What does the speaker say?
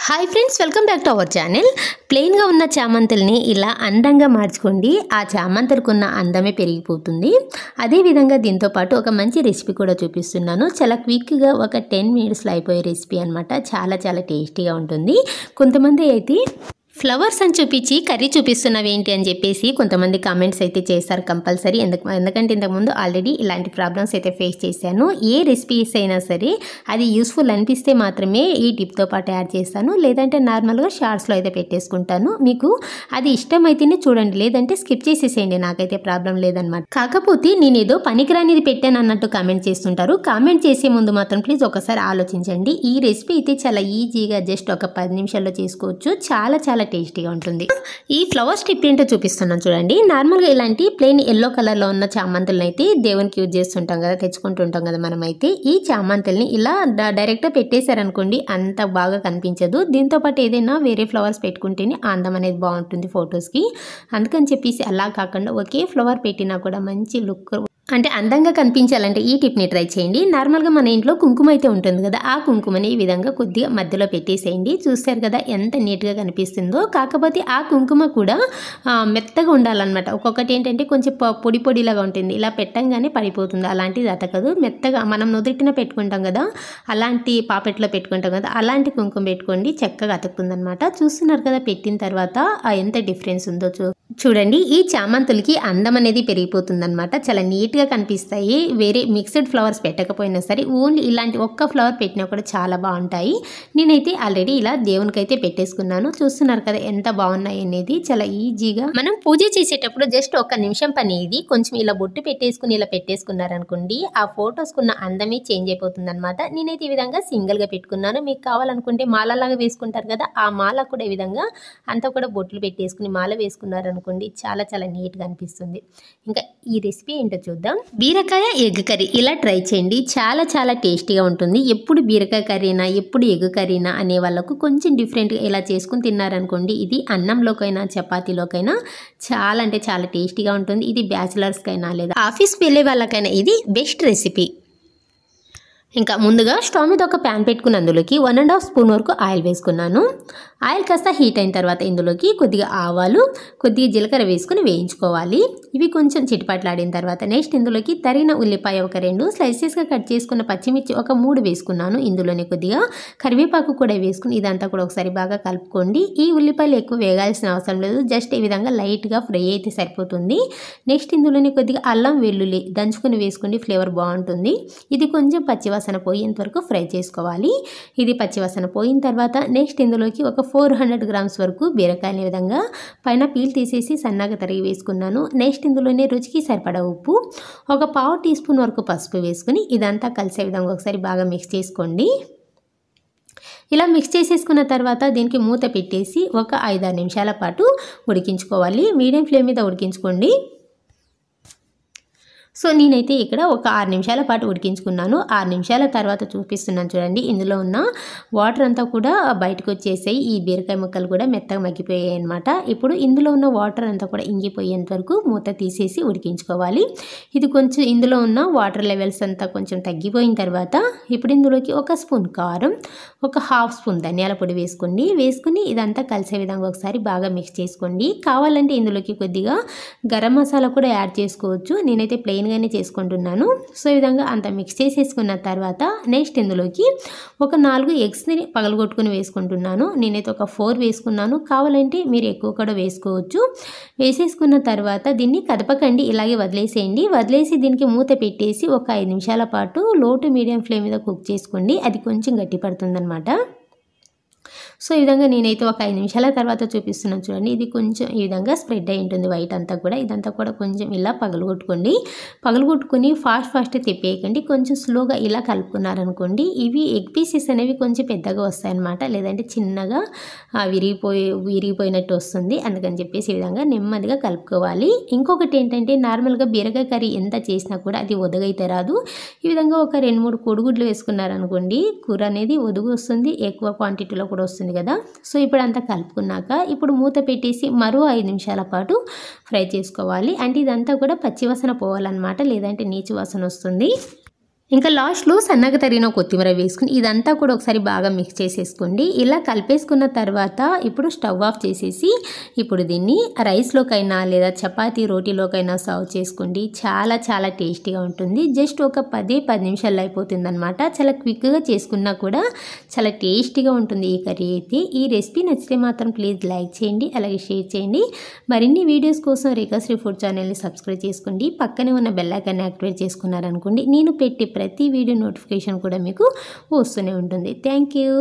Hi friends, welcome back to our channel. ప్లెయిన్గా ఉన్న చామంతుల్ని ఇలా అందంగా మార్చుకోండి. ఆ చామంతులకు ఉన్న అందమే పెరిగిపోతుంది. అదేవిధంగా దీంతో పాటు ఒక మంచి రెసిపీ కూడా చూపిస్తున్నాను. చాలా క్విక్గా ఒక 10 మినిట్స్లో అయిపోయే రెసిపీ అనమాట. చాలా చాలా టేస్టీగా ఉంటుంది. కొంతమంది అయితే ఫ్లవర్స్ అని చూపించి కర్రీ చూపిస్తున్నావు ఏంటి అని చెప్పేసి కొంతమంది కామెంట్స్ అయితే చేస్తారు కంపల్సరీ. ఎందుకంటే ఇంతకుముందు ఆల్రెడీ ఇలాంటి ప్రాబ్లమ్స్ అయితే ఫేస్ చేశాను. ఏ రెసిపీస్ అయినా సరే అది యూస్ఫుల్ అనిపిస్తే మాత్రమే ఈ టిప్తో పాటు యాడ్ చేస్తాను, లేదంటే నార్మల్గా షార్ట్స్లో అయితే పెట్టేసుకుంటాను. మీకు అది ఇష్టమైతేనే చూడండి, లేదంటే స్కిప్ చేసేసేయండి, నాకైతే ప్రాబ్లం లేదనమాట. కాకపోతే నేను ఏదో పనికిరానిది పెట్టాను అన్నట్టు కామెంట్ చేస్తుంటారు. కామెంట్ చేసే ముందు మాత్రం ప్లీజ్ ఒకసారి ఆలోచించండి. ఈ రెసిపీ అయితే చాలా ఈజీగా జస్ట్ ఒక 10 నిమిషాల్లో చేసుకోవచ్చు. చాలా చాలా టేస్టీగా ఉంటుంది. ఈ ఫ్లవర్స్ టిప్ ఏంటో చూపిస్తున్నాను చూడండి. నార్మల్గా ఇలాంటి ప్లెయిన్ ఎల్లో కలర్లో ఉన్న చామంతులను అయితే దేవునికి యూజ్ చేస్తుంటాం కదా, తెచ్చుకుంటుంటాం కదా మనమైతే. ఈ చామంతుల్ని ఇలా డైరెక్ట్గా పెట్టేశారనుకోండి అంత బాగా కనిపించదు. దీంతో పాటు ఏదైనా వేరే ఫ్లవర్స్ పెట్టుకుంటేనే అందం అనేది బాగుంటుంది ఫొటోస్కి. అందుకని చెప్పేసి అలా కాకుండా ఒకే ఫ్లవర్ పెట్టినా కూడా మంచి లుక్ అంటే అందంగా కనిపించాలంటే ఈ టిప్ని ట్రై చేయండి. నార్మల్గా మన ఇంట్లో కుంకుమ అయితే ఉంటుంది కదా, ఆ కుంకుమని ఈ విధంగా కొద్దిగా మధ్యలో పెట్టేసేయండి. చూస్తారు కదా ఎంత నీట్గా కనిపిస్తుందో. కాకపోతే ఆ కుంకుమ కూడా మెత్తగా ఉండాలన్నమాట. ఒక్కొక్కటి ఏంటంటే కొంచెం పొడి పొడిలాగా ఉంటుంది, ఇలా పెట్టంగానే పడిపోతుంది. అలాంటిది అతకదు, మెత్తగా మనం నుదుటిన పెట్టుకుంటాం కదా, అలాంటి పాపెట్లో పెట్టుకుంటాం కదా, అలాంటి కుంకుమ పెట్టుకోండి, చక్కగా అతుకుతుంది అనమాట. చూస్తున్నారు కదా పెట్టిన తర్వాత ఎంత డిఫరెన్స్ ఉందో చూడండి. ఈ చామంతులకి అందం అనేది పెరిగిపోతుంది అనమాట. చాలా నీట్గా కనిపిస్తాయి. వేరే మిక్స్డ్ ఫ్లవర్స్ పెట్టకపోయినా సరే ఓన్లీ ఇలాంటి ఒక్క ఫ్లవర్ పెట్టినా కూడా చాలా బాగుంటాయి. నేనైతే ఆల్రెడీ ఇలా దేవునికి అయితే పెట్టేసుకున్నాను. చూస్తున్నారు కదా ఎంత బాగున్నాయి అనేది. చాలా ఈజీగా మనం పూజ చేసేటప్పుడు జస్ట్ 1 నిమిషం పని ఇది. కొంచెం ఇలా బొట్టు పెట్టేసుకుని ఇలా పెట్టేసుకున్నారనుకోండి, ఆ ఫొటోస్కున్న అందమే చేంజ్ అయిపోతుంది అనమాట. నేనైతే ఈ విధంగా సింగిల్గా పెట్టుకున్నాను. మీకు కావాలనుకుంటే మాలలాగా వేసుకుంటారు కదా, ఆ మాల కూడా ఈ విధంగా అంతా కూడా బొట్లు పెట్టేసుకుని మాల వేసుకున్నారు అనుకోండి, చాలా చాలా నీట్గా అనిపిస్తుంది. ఇంకా ఈ రెసిపీ ఏంటో చూద్దాం. బీరకాయ ఎగ్ కర్రీ ఇలా ట్రై చేయండి. చాలా చాలా టేస్టీగా ఉంటుంది. ఎప్పుడు బీరకాయ కర్రీనా ఎప్పుడు ఎగ్ కర్రీనా అనే వాళ్ళకు కొంచెం డిఫరెంట్గా ఇలా చేసుకుని తిన్నారనుకోండి, ఇది అన్నంలోకైనా చపాతీలోకైనా చాలా అంటే చాలా టేస్టీగా ఉంటుంది. ఇది బ్యాచిలర్స్కైనా లేదా ఆఫీస్కి వెళ్ళే వాళ్ళకైనా ఇది బెస్ట్ రెసిపీ. ఇంకా ముందుగా స్టవ్ మీద ఒక ప్యాన్ పెట్టుకుని అందులోకి 1.5 స్పూన్ వరకు ఆయిల్ వేసుకున్నాను. ఆయిల్ కాస్త హీట్ అయిన తర్వాత ఇందులోకి కొద్దిగా ఆవాలు, కొద్దిగా జీలకర్ర వేసుకుని వేయించుకోవాలి. ఇవి కొంచెం చిటిపట్లాడిన తర్వాత నెక్స్ట్ ఇందులోకి తరిగిన ఉల్లిపాయ ఒక 2, స్లైసెస్గా కట్ చేసుకున్న పచ్చిమిర్చి ఒక 3 వేసుకున్నాను. ఇందులోనే కొద్దిగా కరివేపాకు కూడా వేసుకుని ఇదంతా కూడా ఒకసారి బాగా కలుపుకోండి. ఈ ఉల్లిపాయలు ఎక్కువ వేగాల్సిన అవసరం లేదు, జస్ట్ ఈ విధంగా లైట్గా ఫ్రై అయితే సరిపోతుంది. నెక్స్ట్ ఇందులోనే కొద్దిగా అల్లం వెల్లుల్లి దంచుకుని వేసుకోండి, ఫ్లేవర్ బాగుంటుంది. ఇది కొంచెం పచ్చివాసన పోయేంత వరకు ఫ్రై చేసుకోవాలి. ఇది పచ్చివాసన పోయిన తర్వాత నెక్స్ట్ ఇందులోకి ఒక 400 గ్రామ్స్ వరకు బీరకాయని విధంగా పైన పీల్ తీసేసి సన్నగా తరిగి వేసుకున్నాను. నెక్స్ట్ ఇందులోనే రుచికి సరిపడా ఉప్పు, ఒక 1/2 టీ స్పూన్ వరకు పసుపు వేసుకుని ఇదంతా కలిసే విధంగా ఒకసారి బాగా మిక్స్ చేసుకోండి. ఇలా మిక్స్ చేసేసుకున్న తర్వాత దీనికి మూత పెట్టేసి ఒక 5-6 నిమిషాల పాటు ఉడికించుకోవాలి. మీడియం ఫ్లేమ్ మీద ఉడికించుకోండి. సో నేనైతే ఇక్కడ ఒక 6 నిమిషాల పాటు ఉడికించుకున్నాను. 6 నిమిషాల తర్వాత చూపిస్తున్నాను చూడండి. ఇందులో ఉన్న వాటర్ అంతా కూడా బయటకు వచ్చేసాయి. ఈ బీరకాయ ముక్కలు కూడా మెత్తగా మగ్గిపోయాయి అనమాట. ఇప్పుడు ఇందులో ఉన్న వాటర్ అంతా కూడా ఇంగిపోయేంత వరకు మూత తీసేసి ఉడికించుకోవాలి. ఇది కొంచెం ఇందులో ఉన్న వాటర్ లెవెల్స్ అంతా కొంచెం తగ్గిపోయిన తర్వాత ఇప్పుడు ఇందులోకి 1 స్పూన్ కారం, ఒక 1/2 స్పూన్ ధనియాల పొడి వేసుకోండి. వేసుకుని ఇదంతా కలిసే విధంగా ఒకసారి బాగా మిక్స్ చేసుకోండి. కావాలంటే ఇందులోకి కొద్దిగా గరం మసాలా కూడా యాడ్ చేసుకోవచ్చు. నేనైతే ప్లెయిన్గానే చేసుకుంటున్నాను. సో ఈ విధంగా అంతా మిక్స్ చేసేసుకున్న తర్వాత నెక్స్ట్ ఇందులోకి ఒక 4 ఎగ్స్ని పగలగొట్టుకుని వేసుకుంటున్నాను. నేనైతే ఒక 4 వేసుకున్నాను. కావాలంటే మీరు ఎక్కువ కూడా వేసుకోవచ్చు. వేసేసుకున్న తర్వాత దీన్ని కదపకండి, ఇలాగే వదిలేసేయండి. వదిలేసి దీనికి మూత పెట్టేసి ఒక 5 నిమిషాల పాటు లో టు మీడియం ఫ్లేమ్ మీద కుక్ చేసుకోండి. అది కొంచెం గట్టి పడుతుందన్నమాట. సో ఈ విధంగా నేనైతే ఒక 5 నిమిషాల తర్వాత చూపిస్తున్నాను చూడండి. ఇది కొంచెం ఈ విధంగా స్ప్రెడ్ అయి ఉంటుంది వైట్ అంతా కూడా. ఇదంతా కూడా కొంచెం ఇలా పగలగొట్టుకోండి. పగలగొట్టుకుని ఫాస్ట్ తిప్పేయకండి, కొంచెం స్లోగా ఇలా కలుపుకున్నారనుకోండి ఇవి ఎగ్ పీసెస్ అనేవి కొంచెం పెద్దగా వస్తాయన్నమాట, లేదంటే చిన్నగా విరిగిపోయినట్టు వస్తుంది. అందుకని చెప్పేసి ఈ విధంగా నెమ్మదిగా కలుపుకోవాలి. ఇంకొకటి ఏంటంటే నార్మల్గా బీరకాయ కర్రీ ఎంత చేసినా కూడా అది ఒదగైతే రాదు. ఈ విధంగా ఒక 2-3 కోడిగుడ్లు వేసుకున్నారనుకోండి కూర అనేది ఒదుగు వస్తుంది, ఎక్కువ క్వాంటిటీలో కూడా వస్తుంది కదా. సో ఇప్పుడు అంతా కలుపుకున్నాక ఇప్పుడు మూత పెట్టేసి మరో 5 నిమిషాల పాటు ఫ్రై చేసుకోవాలి. అంటే ఇదంతా కూడా పచ్చివాసన పోవాలన్నమాట, లేదంటే నీచు వాసన వస్తుంది. ఇంకా లాస్ట్లో సన్నగా తరిగిన కొత్తిమీర వేసుకుని ఇదంతా కూడా ఒకసారి బాగా మిక్స్ చేసేసుకోండి. ఇలా కలిపేసుకున్న తర్వాత ఇప్పుడు స్టవ్ ఆఫ్ చేసేసి ఇప్పుడు దీన్ని రైస్లోకైనా లేదా చపాతీ రోటీలోకైనా సర్వ్ చేసుకోండి. చాలా చాలా టేస్టీగా ఉంటుంది. జస్ట్ ఒక 10 నిమిషాల్లో అయిపోతుంది అనమాట. చాలా క్విక్గా చేసుకున్నా కూడా చాలా టేస్టీగా ఉంటుంది ఈ కర్రీ అయితే. ఈ రెసిపీ నచ్చితే మాత్రం ప్లీజ్ లైక్ చేయండి, అలాగే షేర్ చేయండి. మరిన్ని వీడియోస్ కోసం రేఖాశ్రీ ఫుడ్ ఛానల్ని సబ్స్క్రైబ్ చేసుకోండి. పక్కనే ఉన్న బెల్ ఐకాన్ని యాక్టివేట్ చేసుకున్నారనుకోండి నేను పెట్టి ప్రతి వీడియో నోటిఫికేషన్ కూడా మీకు వస్తూనే ఉంటుంది. Thank you.